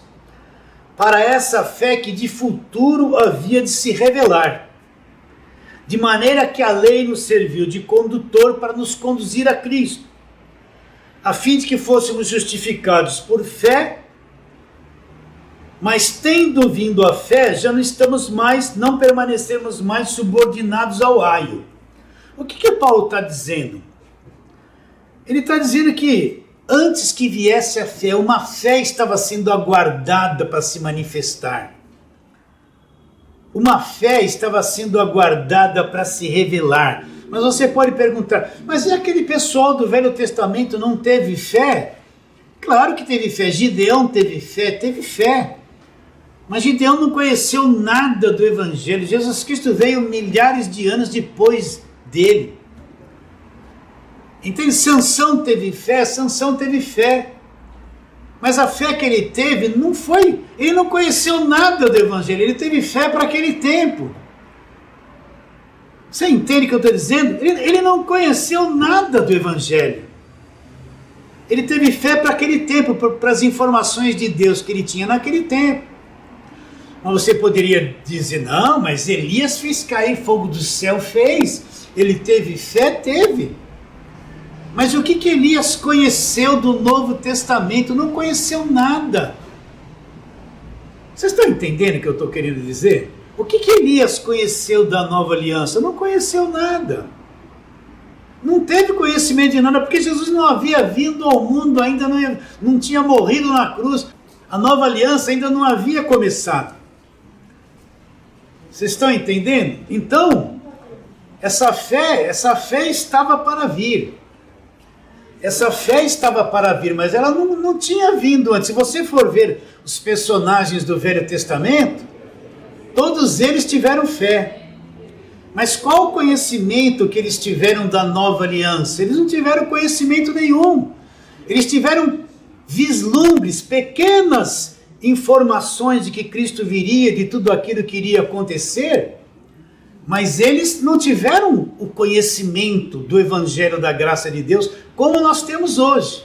para essa fé que de futuro havia de se revelar, de maneira que a lei nos serviu de condutor para nos conduzir a Cristo, a fim de que fôssemos justificados por fé. Mas tendo vindo a fé, já não permanecemos mais subordinados ao aio. O que Paulo está dizendo? Ele está dizendo que antes que viesse a fé, uma fé estava sendo aguardada para se manifestar. Uma fé estava sendo aguardada para se revelar. Mas você pode perguntar, mas e aquele pessoal do Velho Testamento não teve fé? Claro que teve fé. Gideão teve fé. Mas Gideão não conheceu nada do Evangelho. Jesus Cristo veio milhares de anos depois dele. Então Sansão teve fé. Mas a fé que ele teve não foi... Ele não conheceu nada do Evangelho. Ele teve fé para aquele tempo. Você entende o que eu estou dizendo? Ele não conheceu nada do Evangelho. Ele teve fé para aquele tempo, para as informações de Deus que ele tinha naquele tempo. Mas você poderia dizer, não, mas Elias fez cair fogo do céu, fez. Ele teve fé? Teve. Mas o que Elias conheceu do Novo Testamento? Não conheceu nada. Vocês estão entendendo o que eu estou querendo dizer? O que Elias conheceu da nova aliança? Não conheceu nada. Não teve conhecimento de nada, porque Jesus não havia vindo ao mundo, ainda não tinha morrido na cruz. A nova aliança ainda não havia começado. Vocês estão entendendo? Então, essa fé estava para vir. Essa fé estava para vir, mas ela não tinha vindo antes. Se você for ver os personagens do Velho Testamento, todos eles tiveram fé. Mas qual o conhecimento que eles tiveram da nova aliança? Eles não tiveram conhecimento nenhum. Eles tiveram vislumbres, pequenas informações de que Cristo viria, de tudo aquilo que iria acontecer, mas eles não tiveram o conhecimento do Evangelho da graça de Deus como nós temos hoje.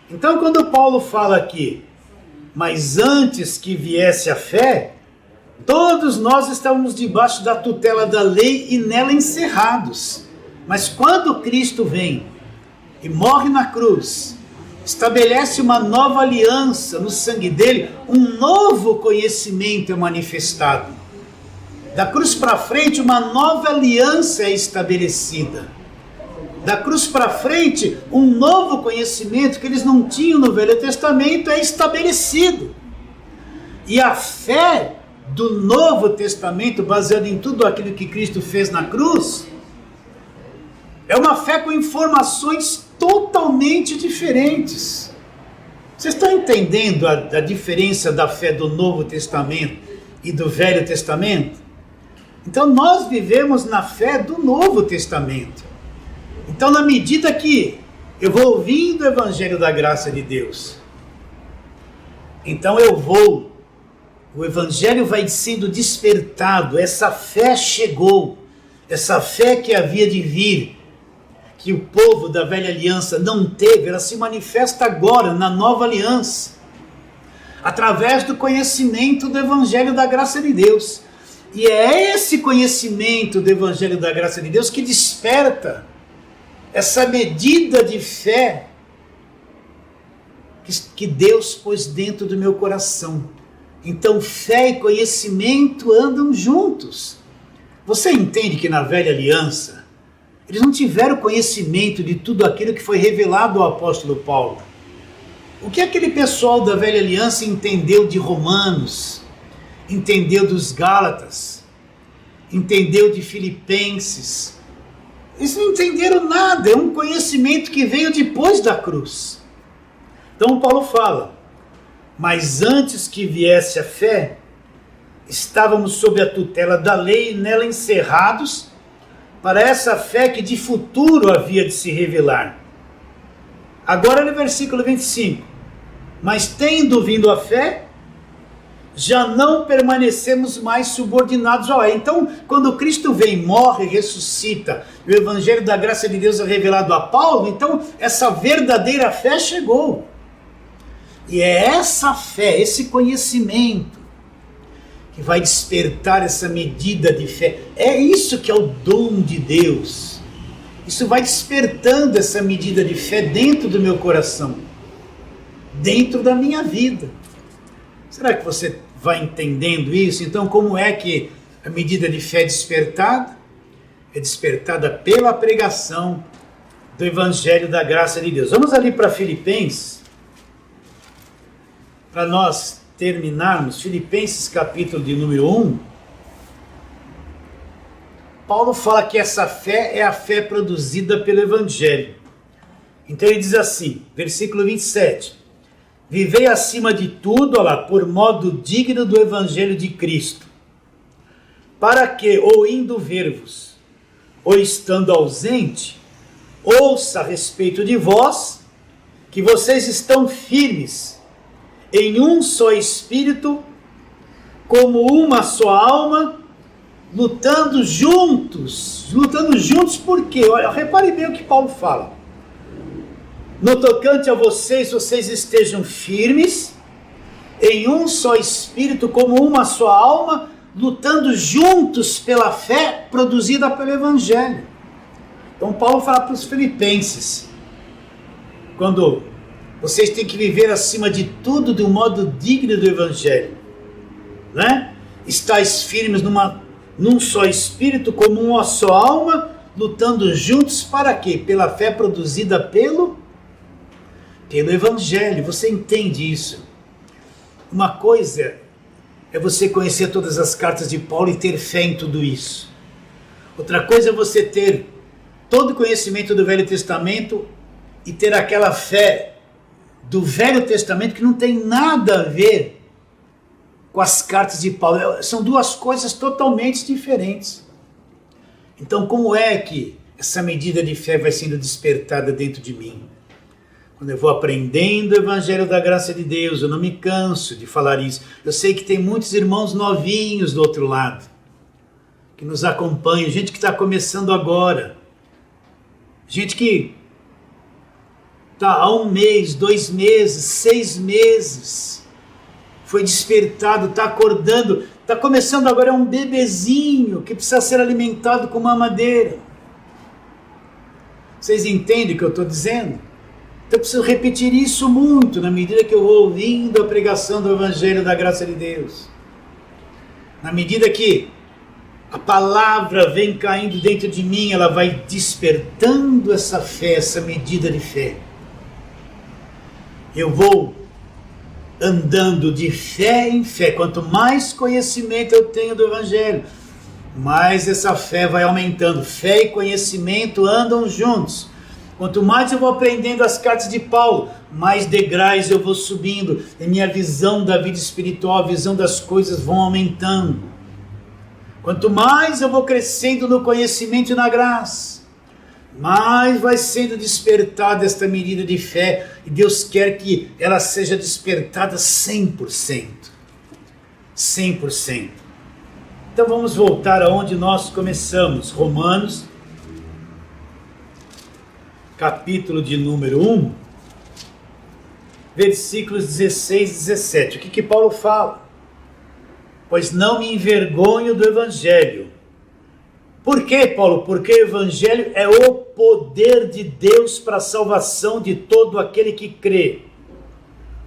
Então, quando Paulo fala aqui, mas antes que viesse a fé, todos nós estávamos debaixo da tutela da lei e nela encerrados. Mas quando Cristo vem e morre na cruz, estabelece uma nova aliança no sangue dele, um novo conhecimento é manifestado. Da cruz para frente, uma nova aliança é estabelecida. Da cruz para frente, um novo conhecimento que eles não tinham no Velho Testamento é estabelecido. E a fé do Novo Testamento, baseada em tudo aquilo que Cristo fez na cruz, é uma fé com informações totalmente diferentes. Vocês estão entendendo a diferença da fé do Novo Testamento e do Velho Testamento? Então nós vivemos na fé do Novo Testamento. Então, na medida que eu vou ouvindo o Evangelho da graça de Deus, então o Evangelho vai sendo despertado, essa fé chegou, essa fé que havia de vir, que o povo da velha aliança não teve, ela se manifesta agora na nova aliança, através do conhecimento do Evangelho da graça de Deus. E é esse conhecimento do Evangelho da Graça de Deus que desperta essa medida de fé que Deus pôs dentro do meu coração. Então fé e conhecimento andam juntos. Você entende que na velha aliança eles não tiveram conhecimento de tudo aquilo que foi revelado ao apóstolo Paulo. O que aquele pessoal da velha aliança entendeu de Romanos, entendeu dos Gálatas, entendeu de Filipenses? Eles não entenderam nada, é um conhecimento que veio depois da cruz. Então Paulo fala, mas antes que viesse a fé, estávamos sob a tutela da lei e nela encerrados para essa fé que de futuro havia de se revelar. Agora no versículo 25, mas tendo vindo a fé, já não permanecemos mais subordinados à lei. Então, quando Cristo vem, morre, ressuscita, o Evangelho da Graça de Deus é revelado a Paulo, então essa verdadeira fé chegou. E é essa fé, esse conhecimento, que vai despertar essa medida de fé. É isso que é o dom de Deus. Isso vai despertando essa medida de fé dentro do meu coração, dentro da minha vida. Será que você vai entendendo isso? Então, como é que a medida de fé é despertada? É despertada pela pregação do Evangelho da Graça de Deus. Vamos ali para Filipenses, para nós terminarmos. Filipenses capítulo de número 1. Paulo fala que essa fé é a fé produzida pelo Evangelho. Então ele diz assim, versículo 27, vivei acima de tudo, olha lá, por modo digno do Evangelho de Cristo, para que, ou indo ver-vos, ou estando ausente, ouça a respeito de vós, que vocês estão firmes, em um só espírito, como uma só alma, lutando juntos por quê? Olha, repare bem o que Paulo fala. No tocante a vocês, vocês estejam firmes, em um só espírito, como uma só alma, lutando juntos pela fé produzida pelo Evangelho. Então Paulo fala para os filipenses, quando vocês têm que viver acima de tudo de um modo digno do Evangelho, né? Estais firmes num só espírito, como uma só alma, lutando juntos para quê? Pela fé produzida pelo Evangelho. Você entende isso? Uma coisa é você conhecer todas as cartas de Paulo e ter fé em tudo isso. Outra coisa é você ter todo o conhecimento do Velho Testamento e ter aquela fé do Velho Testamento que não tem nada a ver com as cartas de Paulo. São duas coisas totalmente diferentes. Então, como é que essa medida de fé vai sendo despertada dentro de mim? Quando eu vou aprendendo o Evangelho da Graça de Deus, eu não me canso de falar isso. Eu sei que tem muitos irmãos novinhos do outro lado, que nos acompanham, gente que está começando agora, gente que está há 1 mês, 2 meses, 6 meses, foi despertado, está acordando, está começando agora, é um bebezinho que precisa ser alimentado com mamadeira. Vocês entendem o que eu estou dizendo? Então eu preciso repetir isso muito, na medida que eu vou ouvindo a pregação do Evangelho da Graça de Deus. Na medida que a palavra vem caindo dentro de mim, ela vai despertando essa fé, essa medida de fé. Eu vou andando de fé em fé. Quanto mais conhecimento eu tenho do Evangelho, mais essa fé vai aumentando. Fé e conhecimento andam juntos. Quanto mais eu vou aprendendo as cartas de Paulo, mais degraus eu vou subindo. E minha visão da vida espiritual, a visão das coisas vão aumentando. Quanto mais eu vou crescendo no conhecimento e na graça, mais vai sendo despertada esta medida de fé. E Deus quer que ela seja despertada 100%. 100%. Então vamos voltar aonde nós começamos. Romanos, capítulo de número 1, versículos 16 e 17. O que Paulo fala? pois não me envergonho do Evangelho. Por quê, Paulo? Porque o Evangelho é o poder de Deus para a salvação de todo aquele que crê.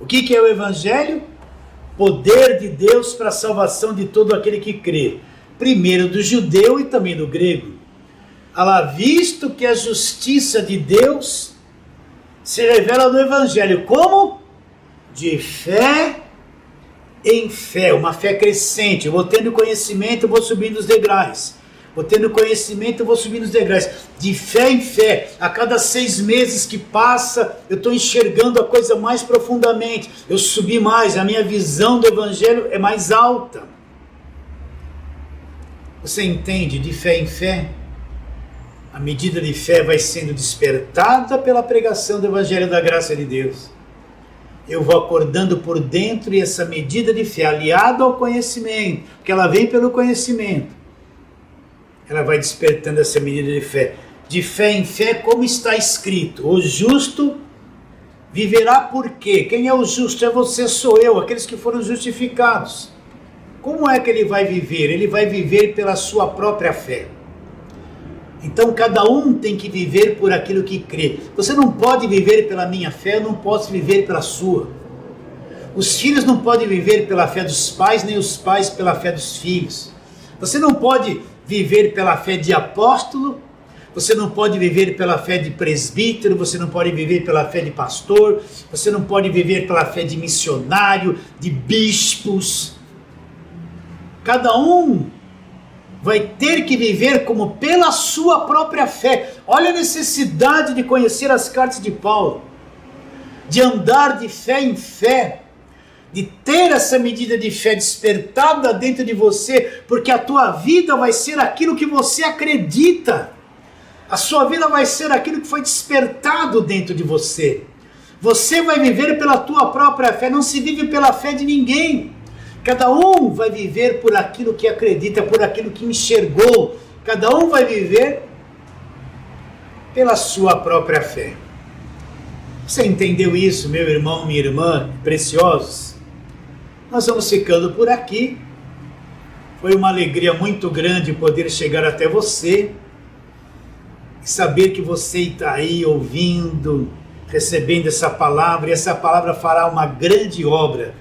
O que é o Evangelho? Poder de Deus para a salvação de todo aquele que crê. Primeiro do judeu e também do grego. Alá visto que a justiça de Deus se revela no Evangelho. Como? De fé em fé, uma fé crescente. Eu vou tendo conhecimento, eu vou subindo os degraus. Vou tendo conhecimento, eu vou subindo os degraus. De fé em fé, a cada 6 meses que passa, eu estou enxergando a coisa mais profundamente. Eu subi mais, a minha visão do Evangelho é mais alta. Você entende? De fé em fé, a medida de fé vai sendo despertada pela pregação do Evangelho da graça de Deus. Eu vou acordando por dentro e essa medida de fé, aliada ao conhecimento, porque ela vem pelo conhecimento, ela vai despertando essa medida de fé. De fé em fé, como está escrito, o justo viverá por quê? Quem é o justo? É você, sou eu, aqueles que foram justificados. Como é que ele vai viver? Ele vai viver pela sua própria fé. Então cada um tem que viver por aquilo que crê. Você não pode viver pela minha fé, eu não posso viver pela sua. Os filhos não podem viver pela fé dos pais, nem os pais pela fé dos filhos. Você não pode viver pela fé de apóstolo, você não pode viver pela fé de presbítero, você não pode viver pela fé de pastor, você não pode viver pela fé de missionário, de bispos. Cada um vai ter que viver como pela sua própria fé. Olha a necessidade de conhecer as cartas de Paulo, de andar de fé em fé, de ter essa medida de fé despertada dentro de você, porque a tua vida vai ser aquilo que você acredita. A sua vida vai ser aquilo que foi despertado dentro de você. Você vai viver pela tua própria fé, não se vive pela fé de ninguém. Cada um vai viver por aquilo que acredita, por aquilo que enxergou. Cada um vai viver pela sua própria fé. Você entendeu isso, meu irmão, minha irmã, preciosos? Nós vamos ficando por aqui. Foi uma alegria muito grande poder chegar até você e saber que você está aí ouvindo, recebendo essa palavra, e essa palavra fará uma grande obra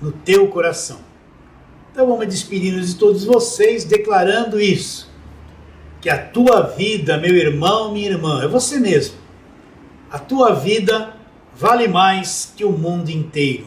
no teu coração. Então vamos despedindo de todos vocês, declarando isso, que a tua vida, meu irmão, minha irmã, é você mesmo. A tua vida vale mais que o mundo inteiro.